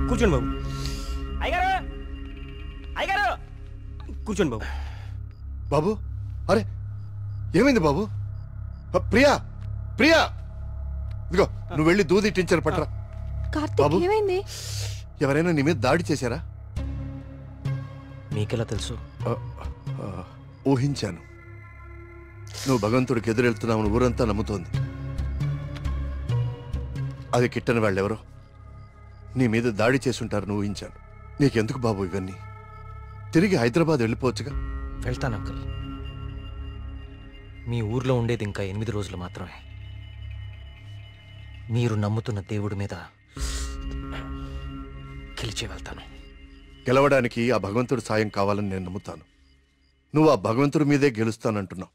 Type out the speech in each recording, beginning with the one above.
కూర్చోండి బాబు. అయ్యగారు అయ్యగారు కూర్చోండి బాబు. బాబు అరే ఏమైంది బాబు? ప్రియా ప్రియా ఇదిగో నువ్వు వెళ్ళి దూది టించర్ పట్టరా. కార్తీక్ ఏమైంది? ఎవరైనా నీ మీద దాడి చేశారా? మీకెలా తెలుసు? ఊహించాను. నువ్వు భగవంతుడికి ఎదురెళ్తున్నావు ఊరంతా నమ్ముతోంది. అది కిట్టని వాళ్ళెవరో నీ మీద దాడి చేసుంటారని ఊహించాను. నీకెందుకు బాబు ఇవన్నీ? తిరిగి హైదరాబాద్ వెళ్ళిపోవచ్చుగా. వెళ్తాను అంకుల్. మీ ఊర్లో ఉండేది ఇంకా 8 రోజులు మాత్రమే. మీరు నమ్ముతున్న దేవుడి మీద గెలిచి వెళ్తాను. గెలవడానికి ఆ భగవంతుడి సాయం కావాలని నేను నమ్ముతాను. నువ్వు ఆ భగవంతుడి మీదే గెలుస్తానంటున్నావు.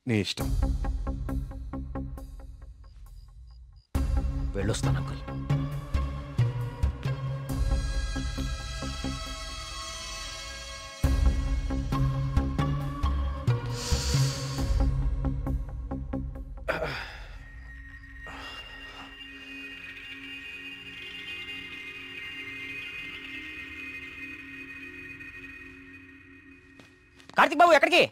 నీ ఇష్టం. వెళ్ళొస్తాను అంకుల్. కార్తిక్ బాబు ఎక్కడికి?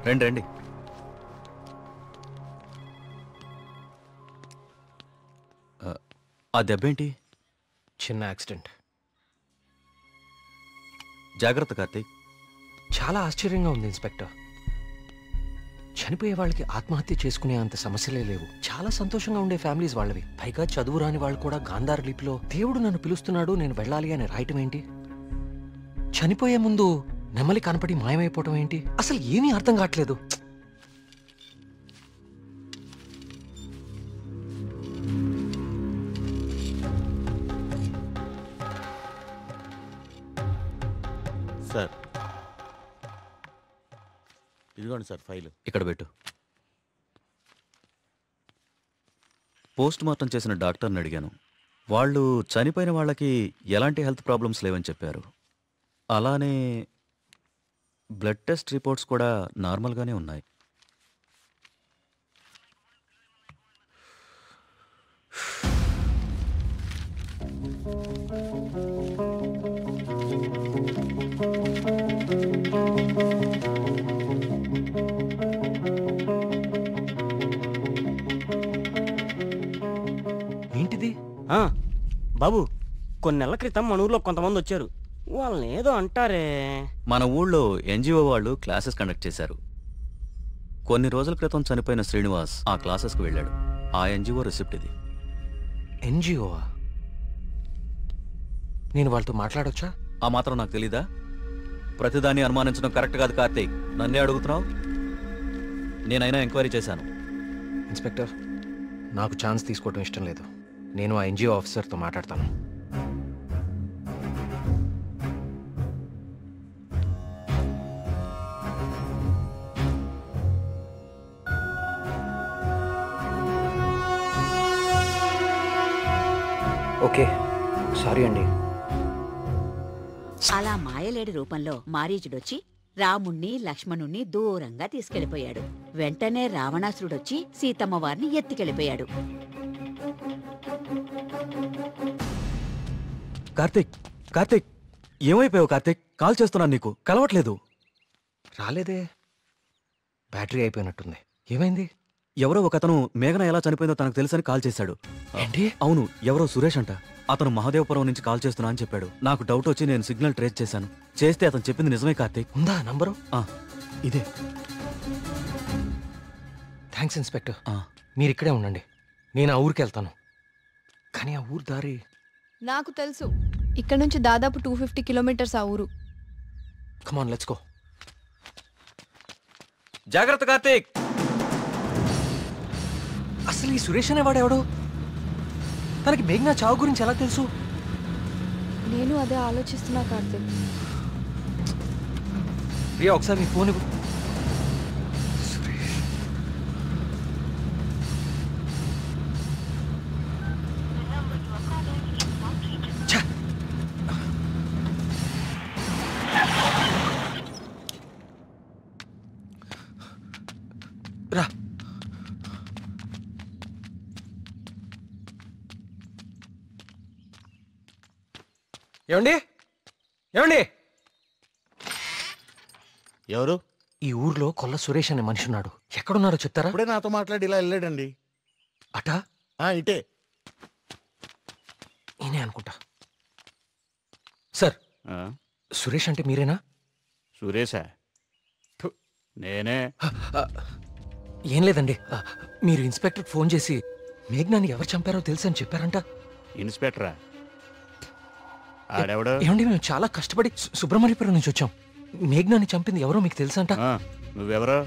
రండి రండి. ఆ దెబ్బేంటి? చిన్న యాక్సిడెంట్. జాగ్రత్త కార్తీక్. చాలా ఆశ్చర్యంగా ఉంది ఇన్స్పెక్టర్. చనిపోయే వాళ్ళకి ఆత్మహత్య చేసుకునే అంత సమస్యలే లేవు. చాలా సంతోషంగా ఉండే ఫ్యామిలీస్ వాళ్ళవి. పైగా చదువు రాని వాళ్ళు కూడా గాంధార్ లిపిలో దేవుడు నన్ను పిలుస్తున్నాడు నేను వెళ్ళాలి అని రాయటం ఏంటి? చనిపోయే ముందు నెమలి కనపడి మాయమైపోవటం ఏంటి? అసలు ఏమీ అర్థం కావట్లేదు. సార్ ఇదిగోండి సార్ ఫైల్. ఇక్కడ పెట్టు. పోస్ట్ మార్టం చేసిన డాక్టర్ని అడిగాను. వాళ్ళు చనిపోయిన వాళ్ళకి ఎలాంటి హెల్త్ ప్రాబ్లమ్స్ లేవని చెప్పారు. అలానే బ్లడ్ టెస్ట్ రిపోర్ట్స్ కూడా నార్మల్గానే ఉన్నాయి. ఏంటిది? బాబు, కొన్ని నెలల క్రితం మన ఊర్లో కొంతమంది వచ్చారు. వాళ్ళని ఏదో అంటారే. మన ఊళ్ళో ఎన్జిఓ వాళ్ళు క్లాసెస్ కండక్ట్ చేశారు. కొన్ని రోజుల క్రితం చనిపోయిన శ్రీనివాస్ ఆ క్లాసెస్కి వెళ్ళాడు. ఆ ఎన్జిఓ రిసిప్ట్ ఇది. ఎన్జిఓవా? నేను వాళ్ళతో మాట్లాడొచ్చా? ఆ మాత్రం నాకు తెలీదా? ప్రతిదాన్ని అనుమానించడం కరెక్ట్ కాదు కార్తీక్. నన్నే అడుగుతున్నావు. నేనైనా ఎంక్వైరీ చేశాను. ఇన్స్పెక్టర్, నాకు ఛాన్స్ తీసుకోవడం ఇష్టం లేదు. నేను ఆ ఎన్జిఓ ఆఫీసర్తో మాట్లాడతాను. ఓకే, సారీ అండి. అలా మాయలేడి రూపంలో మారీచుడొచ్చి రాముణ్ణి లక్ష్మణుణ్ణి దూరంగా తీసుకెళ్లిపోయాడు. వెంటనే రావణాసురుడొచ్చి సీతమ్మ వారిని ఎత్తికెళ్లిపోయాడు. కార్తీక్, కార్తీక్, ఏమైపోయావు కార్తీక్? కాల్ చేస్తున్నాను, నీకు కలవట్లేదు. రాలేదే, బ్యాటరీ అయిపోయినట్టుంది. ఏమైంది? ఎవరో ఒకతను మేఘన ఎలా చనిపోయిందో తనకు తెలుసని కాల్ చేశాడు. ఏంటి? అవును, ఎవరో సురేష్ అంట. అతను మహాదేవపురం నుంచి కాల్ చేస్తున్నా అని చెప్పాడు. నాకు డౌట్ వచ్చి నేను సిగ్నల్ ట్రేస్ చేశాను. చేస్తే అతను చెప్పింది నిజమే కార్తీక్. ఉందా నంబరు? ఇదే. Thanks inspector. మీరు ఇక్కడే ఉండండి, నేను ఆ ఊరికి వెళ్తాను. కానీ ఆ ఊరు దారి నాకు తెలుసు. ఇక్కడ నుంచి దాదాపు 250 కిలోమీటర్స్ ఆ ఊరు. కమాన్, లెట్స్ గో. జాగ్రత్త కార్తీక్. అసలు ఈ సురేష్ అనేవాడు ఎవడు? తనకి మేఘనా చావు గురించి ఎలా తెలుసు? నేను అదే ఆలోచిస్తున్నా కార్తీక్. ప్రియా, ఒకసారి నీ ఫోన్ ఇవ్వు. సురేష్. ఛ! రా. ఏమండి? ఏమండి? ఎవరు? ఈ ఊర్లో కొల్ల సురేష్ అనే మనిషి ఉన్నాడు. ఎక్కడున్నాడో చెప్తారా? ఇప్పుడే నాతో మాట్లాడి ఇలా వెళ్ళాడండి. అటా? ఇటే. నేనే అనుకుంటా. సార్, సురేష్ అంటే మీరేనా? సురేషా? నేనే. ఏం లేదండి, మీరు ఇన్స్పెక్టర్ ఫోన్ చేసి మేఘనాని ఎవరు చంపారో తెలుసని చెప్పారంట. ఇన్స్పెక్టరా? ఆడెవడు? ఏమండి, మేము చాలా కష్టపడి సుబ్రహ్మణ్యపురం నుంచి వచ్చాం. మేఘనాని చంపింది ఎవరో మీకు తెలుసంట. నువ్వెవరు?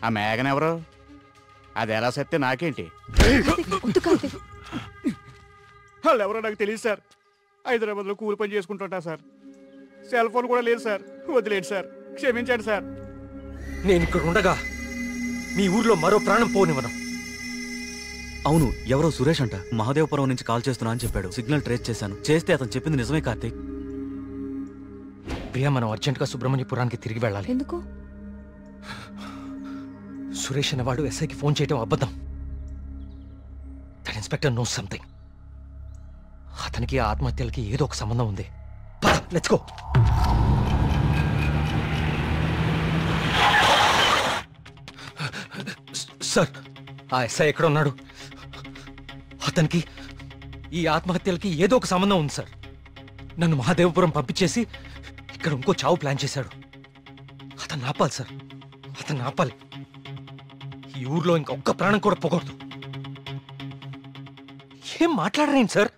ఆ మేఘన ఎవరు? అది ఎలా సత్తే నాకేంటి? వాళ్ళు ఎవరో నాకు తెలియదు సార్. హైదరాబాద్లో కూలి పని చేసుకుంటుంటా సార్. సెల్ ఫోన్ కూడా లేదు సార్. వదిలేండి సార్, క్షమించండి సార్. నేను ఇక్కడ ఉండగా మీ ఊర్లో మరో ప్రాణం పోనివ్వను. అవును, ఎవరో సురేష్ అంట. మహాదేవపురం నుంచి కాల్ చేస్తున్నా అని చెప్పాడు. సిగ్నల్ ట్రేస్ చేశాను. చేస్తే అతను చెప్పింది నిజమే కార్తీక్. ప్రియా, మనం అర్జెంట్గా సుబ్రహ్మణ్యపురానికి తిరిగి వెళ్ళాలి. ఎందుకు? సురేష్ అనేవాడు ఎస్ఐకి ఫోన్ చేయడం అబద్ధం. That inspector knows something. అతనికి ఆ ఆత్మహత్యలకి ఏదో ఒక సంబంధం ఉంది. Let's go. సార్, ఆ ఎస్ఐ ఎక్కడ ఉన్నాడు? అతనికి ఈ ఆత్మహత్యలకి ఏదో ఒక సంబంధం ఉంది సార్. నన్ను మహాదేవపురం పంపించేసి ఇక్కడ ఇంకో చావు ప్లాన్ చేశాడు. అతను ఆపాలి సార్, అతను ఆపాలి. ఈ ఊర్లో ఇంకొక్క ప్రాణం కూడా పోకూడదు. ఏం మాట్లాడరేంటి సార్?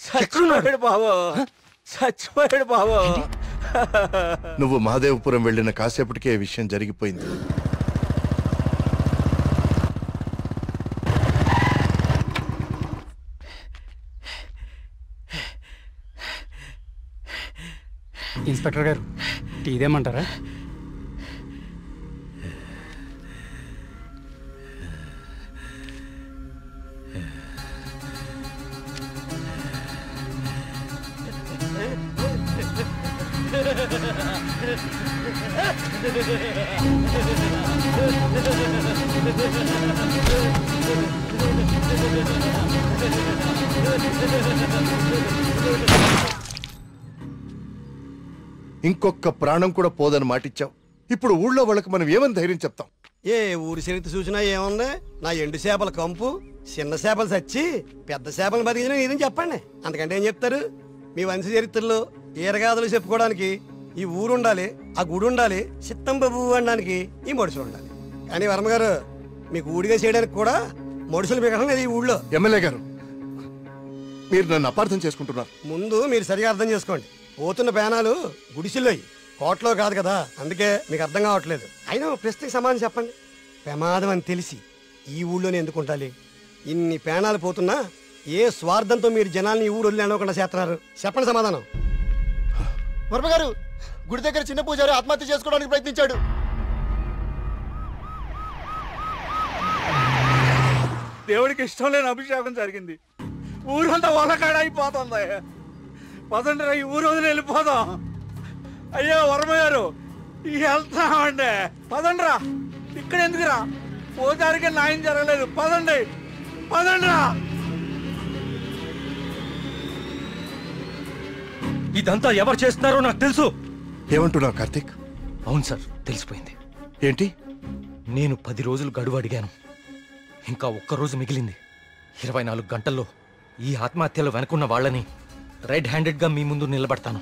చచ్చిపోయాడు బాబు, చచ్చిపోయాడు బాబు. నువ్వు మహాదేవపురం వెళ్ళిన కాసేపటికే విషయం జరిగిపోయింది. ఇన్స్పెక్టర్ గారు, టీ దేమంటారా? ఇంకొక ప్రాణం కూడా పోదని మాటిచ్చావు. ఇప్పుడు ఊళ్ళో వాళ్ళకి మనం ఏమని ధైర్యం చెప్తాం? ఏ ఊరి చరిత్ర చూసినా ఏముంది? నా ఎండు చేపల కంపు, చిన్న చేపలు చచ్చి పెద్ద చేపలు బతికిన ఇదని చెప్పండి. అంతకంటే ఏం చెప్తారు? మీ వంశ చరిత్రలో ఈరగాథలు చెప్పుకోవడానికి ఈ ఊరు ఉండాలి, ఆ గుడి ఉండాలి, చిత్తం బాబు అనడానికి ఈ మనుషులు ఉండాలి. కానీ వర్మగారు, మీకు ఊడిగా చేయడానికి కూడా మనుషులు మిగడం లేదు ఈ ఊళ్ళో. ఎమ్మెల్యే గారు, మీరు నన్ను అపార్థం చేసుకుంటున్నారు. ముందు మీరు సరిగా అర్థం చేసుకోండి. పోతున్న పేనాలు గుడిసిల్లోయి, కోట్లో కాదు కదా. అందుకే మీకు అర్థం కావట్లేదు. అయినా ప్రశ్నకి సమాధానం చెప్పండి. ప్రమాదం అని తెలిసి ఈ ఊళ్ళోనే ఎందుకు ఉండాలి? ఇన్ని ప్రాణాలు పోతున్నా ఏ స్వార్థంతో మీరు జనాల్ని ఈ ఊరు వదిలి అనుకోకుండా చేస్తున్నారు? చెప్పండి సమాధానం. వర్మ గారు, గుడి దగ్గర చిన్న పూజారి ఆత్మహత్య చేసుకోవడానికి ప్రయత్నించాడు. దేవుడికి ఇష్టం లేని అభిషేకం జరిగింది. ఊరంతా వలకాడ అయిపోతుంది. పదండి రా, ఈ ఊరు వదిలి వెళ్ళిపోదాం. అయ్యో వర్మ గారు, వెళ్తామండి. పదండి రా, ఇక్కడ ఎందుకురా? పూజారికి న్యాయం జరగలేదు. పదండి పదండి రా. ఇదంతా ఎవరు చేస్తున్నారో నాకు తెలుసు. ఏమంటున్నావు కార్తీక్? అవును సార్, తెలిసిపోయింది. ఏంటి? నేను 10 రోజులు గడువు అడిగాను. ఇంకా ఒక్కరోజు మిగిలింది. 24 గంటల్లో ఈ ఆత్మహత్యలో వెనుకున్న వాళ్ళని రెడ్ హ్యాండెడ్గా మీ ముందు నిలబడతాను.